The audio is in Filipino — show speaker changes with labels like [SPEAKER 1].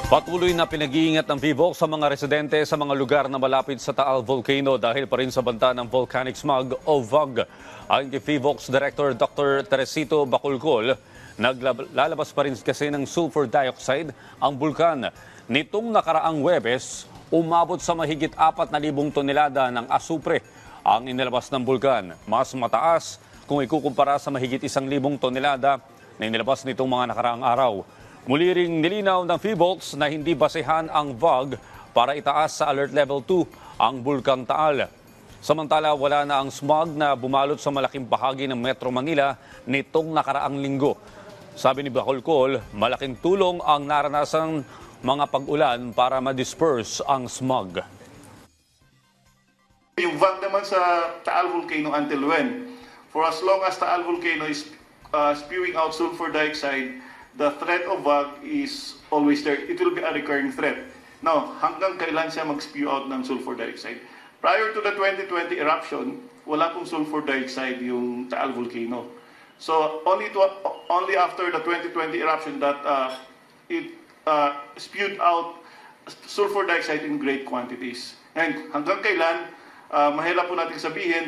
[SPEAKER 1] Patuloy na pinag-iingat ng PHIVOLCS sa mga residente sa mga lugar na malapit sa Taal Volcano dahil pa rin sa banta ng volcanic smog o VOG. Ayon kay PHIVOLCS Director Dr. Teresito Bacolcol, naglalabas pa rin kasi ng sulfur dioxide ang bulkan. Nitong nakaraang Huwebes, umabot sa mahigit 4,000 tonelada ng asupre ang inilabas ng bulkan. Mas mataas kung ikukumpara sa mahigit 1,000 tonelada na inilabas nitong mga nakaraang araw. Muli ring nilinaw ng PHIVOLCS na hindi basehan ang VOG para itaas sa Alert Level 2 ang Bulkang Taal. Samantala, wala na ang smog na bumalot sa malaking bahagi ng Metro Manila nitong nakaraang linggo. Sabi ni Bacolcol, malaking tulong ang naranasang mga pag-ulan para ma-disperse ang smog.
[SPEAKER 2] Yung VOG naman sa Taal Volcano until when? For as long as Taal Volcano is spewing out sulfur dioxide, the threat of VOG is always there. It will be a recurring threat. Now, hanggang kailan siya mag-spew out ng sulfur dioxide? Prior to the 2020 eruption, wala pong sulfur dioxide yung Taal Volcano. So, only after the 2020 eruption that it spewed out sulfur dioxide in great quantities. And hanggang kailan, mahirap po natin sabihin